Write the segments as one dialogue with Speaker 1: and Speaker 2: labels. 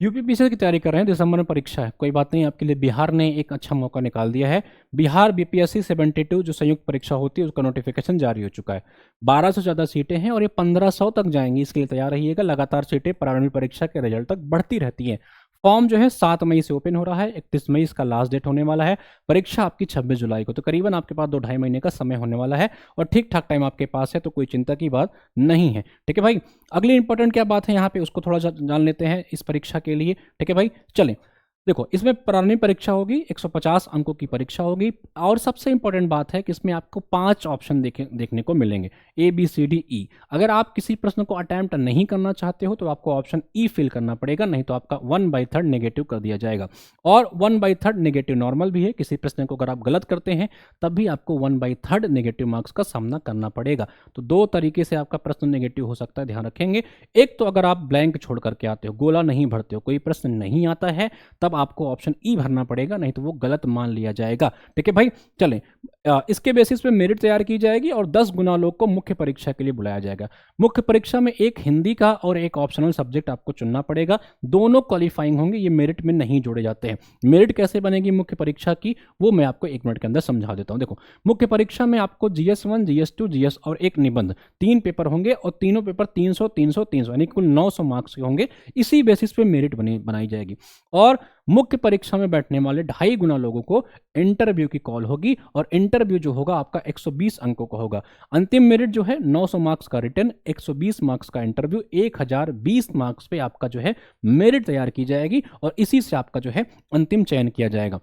Speaker 1: UPPCS की तैयारी कर रहे हैं, दिसंबर में परीक्षा है, कोई बात नहीं, आपके लिए बिहार ने एक अच्छा मौका निकाल दिया है। बिहार बीपीएससी 72 जो संयुक्त परीक्षा होती है उसका नोटिफिकेशन जारी हो चुका है। 1200 से ज़्यादा सीटें हैं और ये 1500 तक जाएंगी, इसके लिए तैयार रहिएगा। लगातार सीटें प्रारंभिक परीक्षा के रिजल्ट तक बढ़ती रहती हैं। फॉर्म जो है 7 मई से ओपन हो रहा है, 31 मई इसका लास्ट डेट होने वाला है। परीक्षा आपकी 26 जुलाई को, तो करीबन आपके पास 2-2.5 महीने का समय होने वाला है और ठीक ठाक टाइम आपके पास है, तो कोई चिंता की बात नहीं है। ठीक है भाई, अगली इंपॉर्टेंट क्या बात है यहाँ पे उसको थोड़ा जान लेते हैं इस परीक्षा के लिए। ठीक है भाई, चलें। देखो, इसमें प्रारंभिक परीक्षा होगी, 150 अंकों की परीक्षा होगी और सबसे इंपॉर्टेंट बात है कि इसमें आपको 5 ऑप्शन देखने को मिलेंगे, ABCDE। अगर आप किसी प्रश्न को अटैम्प्ट नहीं करना चाहते हो तो आपको ऑप्शन ई फिल करना पड़ेगा, नहीं तो आपका 1/3 नेगेटिव कर दिया जाएगा। और 1/3 नेगेटिव नॉर्मल भी है, किसी प्रश्न को अगर आप गलत करते हैं तब भी आपको 1/3 नेगेटिव मार्क्स का सामना करना पड़ेगा। तो 2 तरीके से आपका प्रश्न नेगेटिव हो सकता है, ध्यान रखेंगे। एक तो अगर आप ब्लैंक छोड़ करके आते हो, गोला नहीं भरते हो, कोई प्रश्न नहीं आता है, तब आपको ऑप्शन ई भरना पड़ेगा, नहीं तो वो गलत मान लिया जाएगा। ठीक है भाई, चलें। इसके बेसिस पे मेरिट तैयार की जाएगी और 10 गुना लोग को मुख्य परीक्षा के लिए बुलाया जाएगा। मुख्य परीक्षा में एक हिंदी का और एक ऑप्शनल सब्जेक्ट आपको चुनना पड़ेगा, दोनों क्वालिफाइंग होंगे, ये मेरिट में नहीं जोड़े जाते हैं। मेरिट कैसे बनेगी मुख्य परीक्षा की, वो मैं आपको 1 मिनट के अंदर समझा देता हूँ। देखो, मुख्य परीक्षा में आपको GS1, GS2, GS और एक निबंध, 3 पेपर होंगे और तीनों पेपर 300, 300, 300 यानी कुल 900 मार्क्स के होंगे। इसी बेसिस पे मेरिट बनाई जाएगी और मुख्य परीक्षा में बैठने वाले 2.5 गुना लोगों को इंटरव्यू की कॉल होगी और इंटरव्यू जो होगा आपका 120 अंकों का होगा। अंतिम मेरिट जो है 900 मार्क्स का रिटर्न, 120 मार्क्स का इंटरव्यू, 1020 मार्क्स पे आपका जो है मेरिट तैयार की जाएगी और इसी से आपका जो है अंतिम चयन किया जाएगा।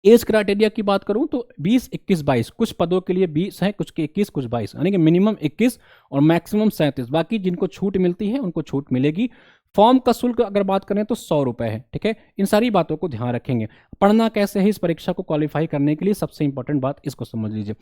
Speaker 1: एज क्राइटेरिया की बात करूं तो 20, 21, 22, कुछ पदों के लिए 20 है, कुछ के 21, कुछ 22, यानी कि मिनिमम 21 और मैक्सिमम 37। बाकी जिनको छूट मिलती है उनको छूट मिलेगी। फॉर्म का शुल्क अगर बात करें तो 100 रुपए है। ठीक है, इन सारी बातों को ध्यान रखेंगे। पढ़ना कैसे है इस परीक्षा को क्वालिफाई करने के लिए, सबसे इंपॉर्टेंट बात इसको समझ लीजिए।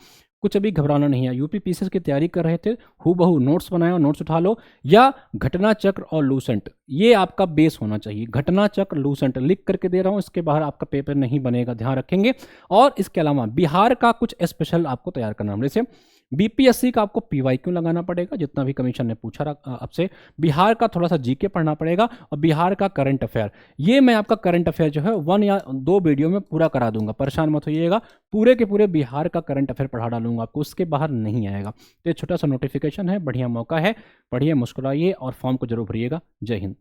Speaker 1: कुछ अभी घबराना नहीं है, यूपीपीसीएस की तैयारी कर रहे थे, हूबहू नोट्स बनाए और नोट्स उठा लो, या घटना चक्र और लूसेंट, ये आपका बेस होना चाहिए। घटना चक्र, लूसेंट लिख करके दे रहा हूं, इसके बाहर आपका पेपर नहीं बनेगा, ध्यान रखेंगे। और इसके अलावा बिहार का कुछ स्पेशल आपको तैयार करना है। जैसे बीपीएससी का आपको PYQ लगाना पड़ेगा, जितना भी कमीशन ने पूछा आपसे। बिहार का थोड़ा सा जीके पढ़ना पड़ेगा और बिहार का करंट अफेयर, ये मैं आपका करंट अफेयर जो है 1 या 2 वीडियो में पूरा करा दूंगा, परेशान मत होइएगा। पूरे के पूरे बिहार का करंट अफेयर पढ़ा डालूंगा आपको, उसके बाहर नहीं आएगा। तो ये छोटा सा नोटिफिकेशन है, बढ़िया मौका है, पढ़िए, मुस्कुराइए और फॉर्म को जरूर भरिएगा। जय हिंद।